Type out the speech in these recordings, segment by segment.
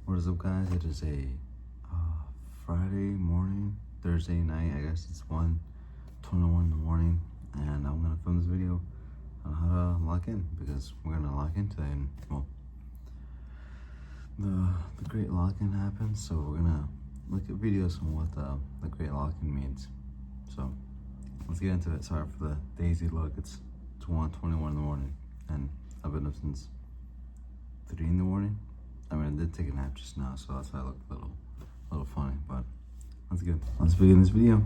What is up, guys? It is a Friday morning, Thursday night. I guess it's 1:21 in the morning, and I'm gonna film this video on how to lock in, because we're gonna lock in today. And well, the great lock-in happens, so we're gonna look at videos on what the great lock-in means. So let's get into it. Sorry for the daisy look. It's 1:21 in the morning, and I've been up since 3 in the morning. I mean, I did take a nap just now, so that's why I look a little funny, but let's begin this video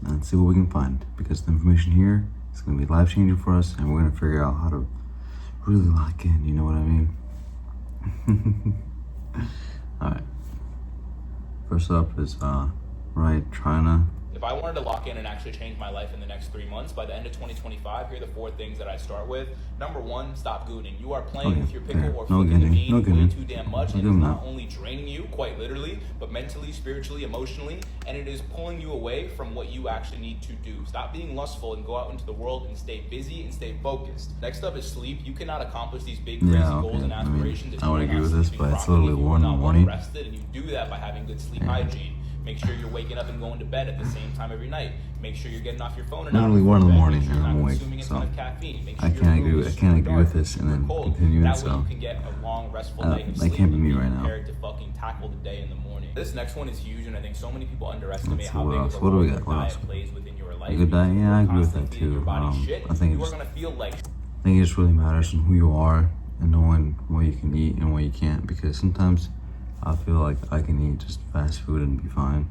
and see what we can find, because the information here is going to be life-changing for us, and we're going to figure out how to really lock in, you know what I mean? All right. First up is, China. If I wanted to lock in and actually change my life in the next 3 months, by the end of 2025, here are the 4 things that I start with. Number 1, stop gooning. You are playing with your pickle or flicking the bean way too damn much, and it's not only draining you, quite literally, but mentally, spiritually, emotionally, and it is pulling you away from what you actually need to do. Stop being lustful and go out into the world and stay busy and stay focused. Next up is sleep. You cannot accomplish these big, crazy goals and aspirations if I you're would agree not with this, sleeping but it's properly, literally if you are 1 in the not well morning. rested, and you do that by having good sleep hygiene. Make sure you're waking up and going to bed at the same time every night. Make sure you're getting off your phone. Literally 1 in the morning, and I'm awake. So I can't agree with this and then continue it. So you can get a long, restful night of that sleep can't be me and right now. prepared to fucking tackle the day in the morning. This next one is huge, and I think so many people underestimate Let's see, how what big else? of a What do role we your got? What diet else? plays within your life. A good diet, yeah, I agree with that Constantly feeding too. your body shit, I think you are gonna feel like it just really matters on who you are and knowing what you can eat and what you can't, because sometimes I feel like I can eat just fast food and be fine.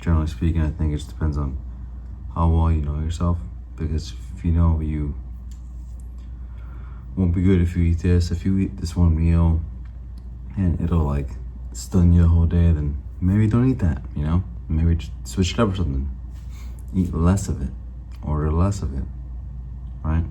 Generally speaking, I think it just depends on how well you know yourself, because if you know you won't be good if you eat this, if you eat this one meal and it'll like stun you the whole day, then maybe don't eat that, you know? Maybe just switch it up or something. Eat less of it, order less of it, right?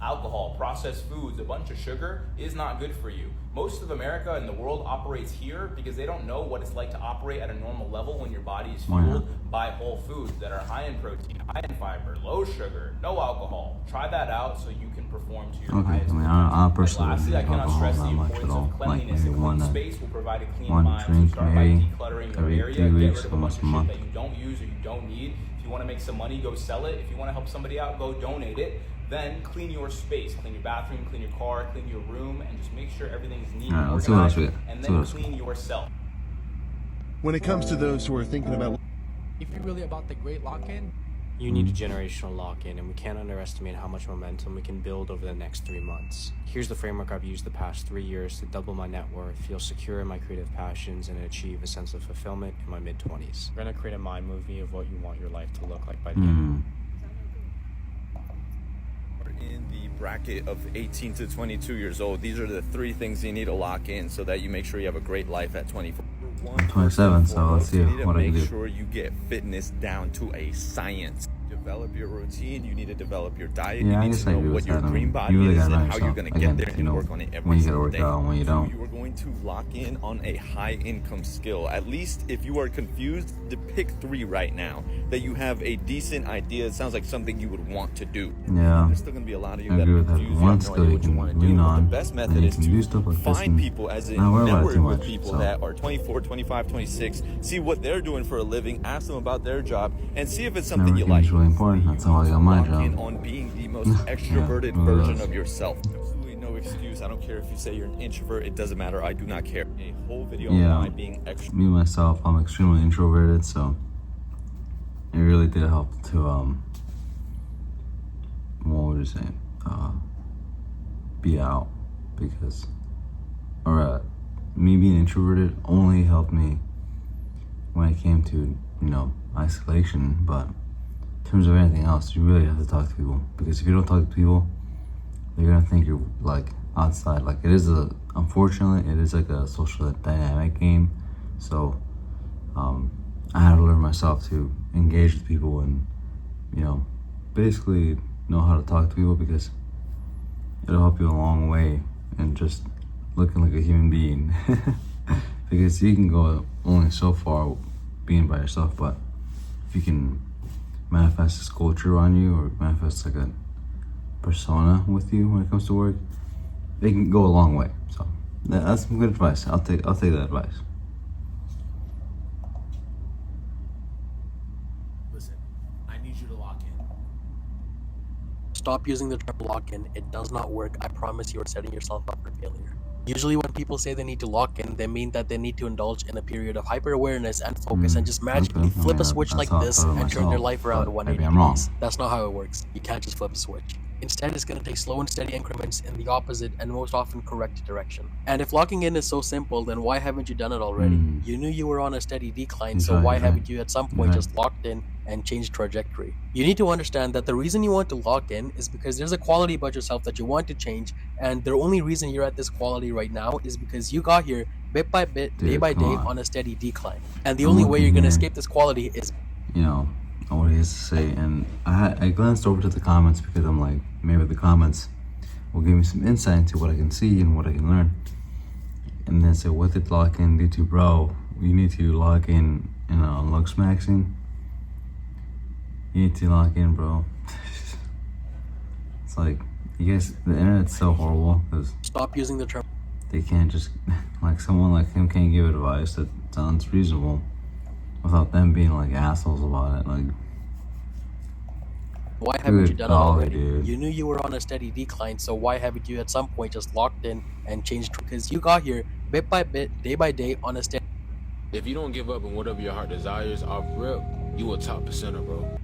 alcohol, processed foods, a bunch of sugar is not good for you. Most of America and the world operates here because they don't know what it's like to operate at a normal level when your body is fueled by whole foods that are high in protein, high in fiber, low sugar, no alcohol. Try that out so you can perform to your highest potential. I personally Lastly, I cannot stress the importance of cleanliness. A clean space will provide a clean mind. So start by decluttering your area, get rid of a bunch of shit that you don't use or you don't need. If you want to make some money, go sell it. If you want to help somebody out, go donate it. Then clean your space, clean your bathroom, clean your car, clean your room, and just make sure everything's neat and organized, and then clean yourself. When it comes to those who are thinking about... If you're really about the great lock-in, you need a generational lock-in, and we can't underestimate how much momentum we can build over the next 3 months. Here's the framework I've used the past 3 years to double my net worth, feel secure in my creative passions, and achieve a sense of fulfillment in my mid-20s. We're gonna create a mind movie of what you want your life to look like by the end. In the bracket of 18 to 22 years old, these are the 3 things you need to lock in so that you make sure you have a great life at 24. 27, so let's see what I can do. Make sure you get fitness down to a science. Develop your routine. You need to develop your diet. Yeah, you I need guess to I know agree what with your that. dream body You really is gotta know and how you're yourself. going to Again, get there you know, and work on it every when you gotta single work day. out and when you don't. You are going to lock in on a high income skill. At least if you are confused, to pick 3 right now that you have a decent idea. It sounds like something you would want to do. Yeah, There's still going to be a lot of you I that agree are with that. confused. One You have no skill idea you what you can want to do. lean But on, the best and method you is can do to stuff like this find and people, as in not worry about it network too with much, people so. that are 24, 25, 26, see what they're doing for a living, ask them about their job, and see if it's something you Networking like. is really important. That's how I got my Lock in job. on being the most extroverted version of yourself. Absolutely no excuse. I don't care if you say you're an introvert. It doesn't matter. I do not care. A whole video on why being extroverted. Me myself, I'm extremely introverted, so it really did help to what would you say, be out, because me being introverted only helped me when it came to, you know, isolation. But in terms of anything else, you really have to talk to people, because if you don't talk to people, they're gonna think you're like outside. Like unfortunately, it is like a social dynamic game. So I had to learn myself to engage with people and, you know, basically know how to talk to people, because it'll help you a long way and just looking like a human being. Because you can go only so far being by yourself, but if you can manifest this culture on you, or manifest like a persona with you when it comes to work, they can go a long way. So That's some good advice. I'll take that advice. Listen, I need you to lock in. Stop using the term lock-in. It does not work. I promise you are setting yourself up for failure. Usually when people say they need to lock in, they mean that they need to indulge in a period of hyper-awareness and focus and just magically flip a switch like this and turn their life around 180 degrees. That's not how it works. You can't just flip a switch. Instead, it's going to take slow and steady increments in the opposite and most often correct direction. And if locking in is so simple, then why haven't you done it already? You knew you were on a steady decline, so why haven't you at some point just locked in and changed trajectory? You need to understand that the reason you want to lock in is because there's a quality about yourself that you want to change, and the only reason you're at this quality right now is because you got here bit by bit, day by day, on a steady decline. And the only way you're going to escape this quality is... You know, what he has to say, and I glanced over to the comments because I'm like, maybe the comments will give me some insight into what I can see and what I can learn. And then say, what did lock in do to bro? You need to lock in looks maxing. You need to lock in, bro. It's like, you guys, the internet's so horrible because stop using the term. They can't just, like, someone like him can't give advice that sounds reasonable without them being like assholes about it. Like, why haven't you done it already? Dude. You knew you were on a steady decline, so why haven't you at some point just locked in and changed? Because you got here bit by bit, day by day, on a steady... If you don't give up on whatever your heart desires off rip, you a top percenter, bro.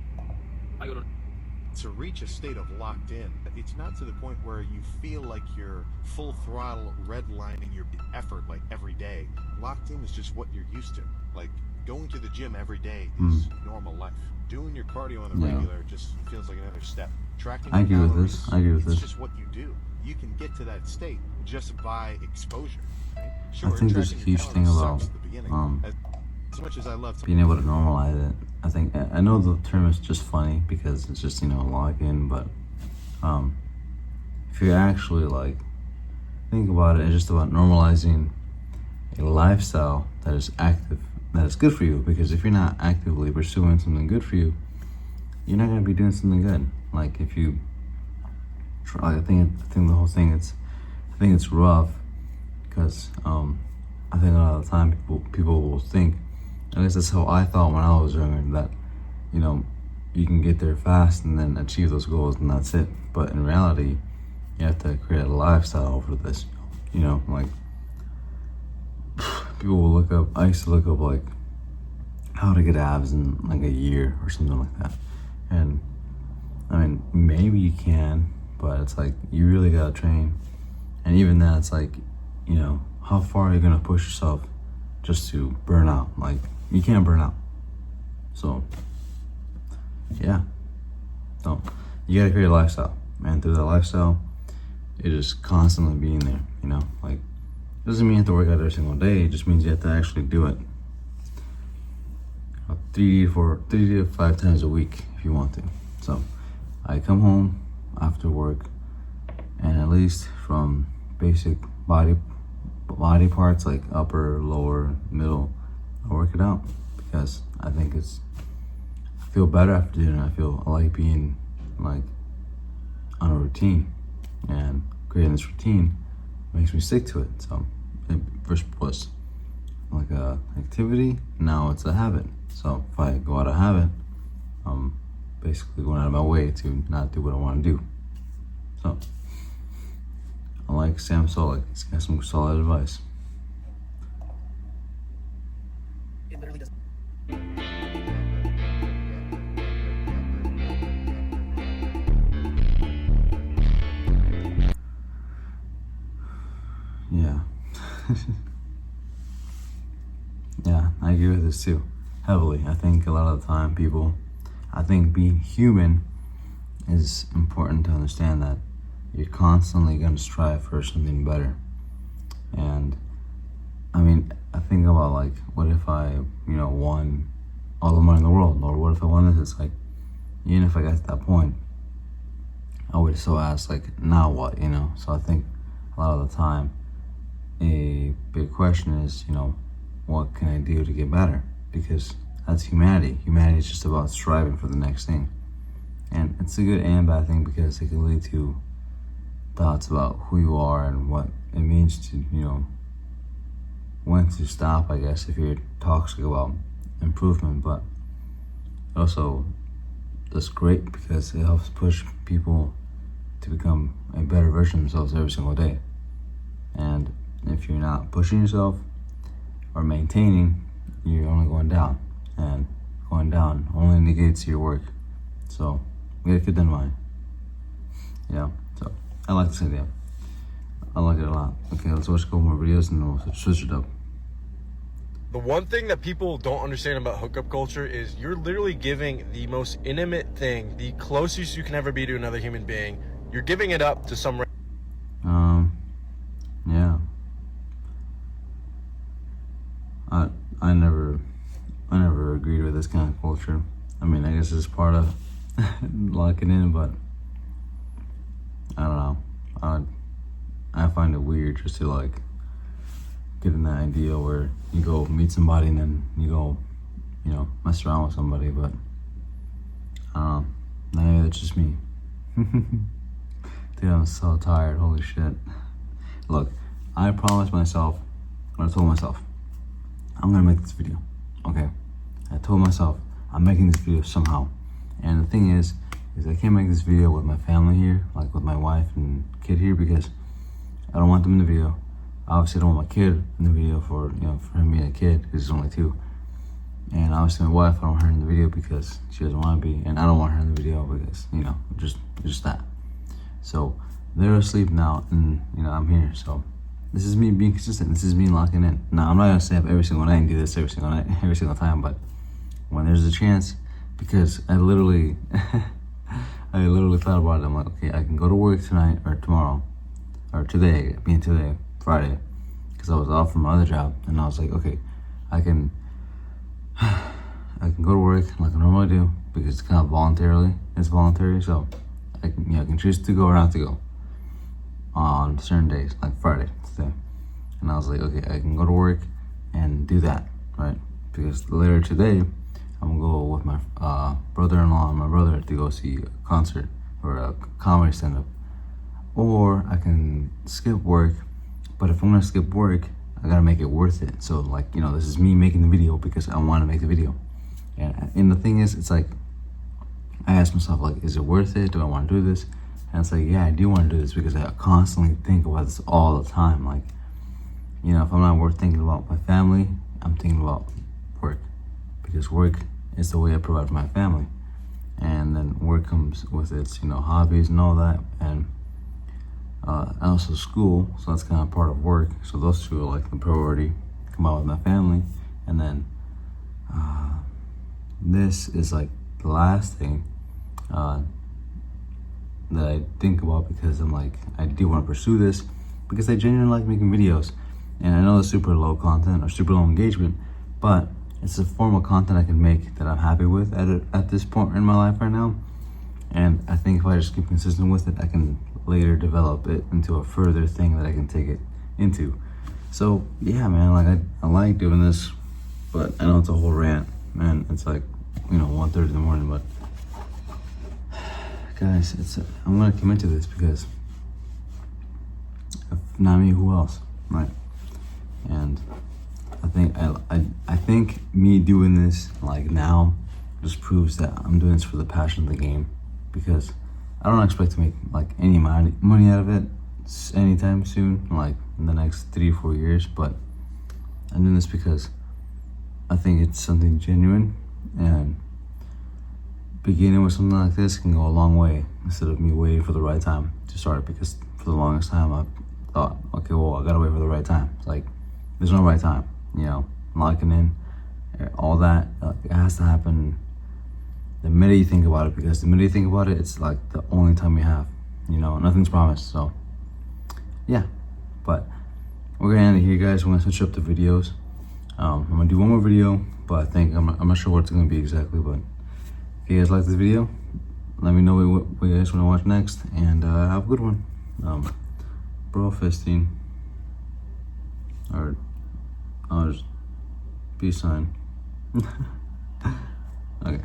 To reach a state of locked in, it's not to the point where you feel like you're full throttle redlining your effort like every day. Locked in is just what you're used to. Like going to the gym every day is normal life. Doing your cardio on the regular just feels like another step. Tracking I agree with calories, this. I agree with it's this. just what you do. You can get to that state just by exposure. Right? Sure, I think there's a tracking your huge thing calories about sucks at the beginning. As much as I love being able to normalize it. I know the term is just funny because it's just, log in, but if you actually like think about it, it's just about normalizing a lifestyle that is active, that is good for you. Because if you're not actively pursuing something good for you, you're not gonna be doing something good. Like if you try, I think the whole thing I think it's rough because I think a lot of the time people will think, at least that's how I thought when I was younger, that you can get there fast and then achieve those goals and that's it. But in reality, you have to create a lifestyle for this. Like people will look up. I used to look up like how to get abs in like a year or something like that. And I mean, maybe you can, but it's like you really gotta train. And even that, it's like, how far are you gonna push yourself just to burn out? Like, you can't burn out. So, yeah. So, you gotta create a lifestyle. And through that lifestyle, you're just constantly being there, Like, it doesn't mean you have to work out every single day. It just means you have to actually do it 3 to 5 times a week if you want to. So, I come home after work, and at least from basic body parts like upper, lower, middle, I work it out because I think I feel better after doing it. I like being like on a routine, and creating this routine makes me stick to it. So it first was like a activity, now it's a habit. So if I go out of habit, I'm basically going out of my way to not do what I want to do. So I like Sam Solik. He's got some solid advice. It literally doesn't... Yeah. Yeah, I agree with this too, heavily. I think a lot of the time being human is important to understand that you're constantly going to strive for something better. And I mean, I think about like, what if I, won all the money in the world? Or what if I won this? It's like, even if I got to that point, I would still ask, like, now what, So I think a lot of the time, a big question is, what can I do to get better? Because that's humanity. Humanity is just about striving for the next thing. And it's a good and bad thing because it can lead to thoughts about who you are and what it means to, you know, when to stop, I guess, if you're toxic about improvement. But also, that's great because it helps push people to become a better version of themselves every single day. And if you're not pushing yourself or maintaining, you're only going down, and going down only negates your work. So we gotta keep that in mind. Yeah, so I like this idea. I like it a lot. Okay, let's watch a couple more videos and then we'll switch it up. The one thing that people don't understand about hookup culture is you're literally giving the most intimate thing, the closest you can ever be to another human being. You're giving it up to some. Yeah. I never agreed with this kind of culture. I mean, I guess it's part of locking in, but I don't know. I find it weird just to like get in that idea where you go meet somebody and then you go, you know, mess around with somebody. But maybe that's just me. Dude, I'm so tired. Holy shit. Look, I promised myself, I told myself, I'm gonna make this video. Okay? I told myself I'm making this video somehow. And the thing is I can't make this video with my family here, like with my wife and kid here, because I don't want them in the video. Obviously, I don't want my kid in the video for, you know, for him being a kid, because he's only 2. And obviously my wife, I don't want her in the video because she doesn't want to be, and I don't want her in the video because, you know, just that. So they're asleep now, and you know, I'm here. So this is me being consistent. This is me locking in. Now, I'm not gonna stay up every single night and do this every single night, every single time, but when there's a chance, because I literally thought about it. I'm like, okay, I can go to work tonight or tomorrow, or today, Friday, because I was off from my other job, and I was like, okay, I can go to work like I normally do because it's kind of voluntary, so I can choose to go or not to go on certain days, like Friday today. And I was like, okay, I can go to work and do that, right? Because later today, I'm gonna go with my brother-in-law and my brother to go see a concert or a comedy stand-up. Or I can skip work, but if I'm gonna skip work, I gotta make it worth it. So like, you know, this is me making the video because I wanna make the video. And the thing is, it's like, I ask myself, like, is it worth it? Do I wanna do this? And it's like, yeah, I do wanna do this because I constantly think about this all the time. Like, you know, if I'm not thinking about my family, I'm thinking about work. Because work is the way I provide for my family. And then work comes with its, you know, hobbies and all that. And also school, so that's kind of part of work. So those two are like the priority, combined with my family. And then this is like the last thing that I think about, because I'm like, I do want to pursue this because I genuinely like making videos. And I know it's super low content or super low engagement, but it's a form of content I can make that I'm happy with at this point in my life right now. And I think if I just keep consistent with it, I can later develop it into a further thing that I can take it into. So yeah, man, like I like doing this, but I know it's a whole rant, man. It's like, you know, 1:30 in the morning, but guys, I'm gonna commit to this because if not me, who else, right? And I think me doing this like now just proves that I'm doing this for the passion of the game, because I don't expect to make like any money out of it anytime soon, like in the next 3-4 years, but I'm doing this because I think it's something genuine, and beginning with something like this can go a long way instead of me waiting for the right time to start it. Because for the longest time I thought, okay, well, I gotta wait for the right time. It's like, there's no right time, you know, locking in, all that, it has to happen the minute you think about it, because the minute you think about it, it's like the only time you have, you know, nothing's promised. So yeah, but we're gonna end it here, guys. We're gonna switch up the videos. I'm gonna do one more video, but I think I'm not sure what it's gonna be exactly, but if you guys like this video, let me know what you guys want to watch next, and have a good one. Bro fisting, or I'll just peace sign. Okay.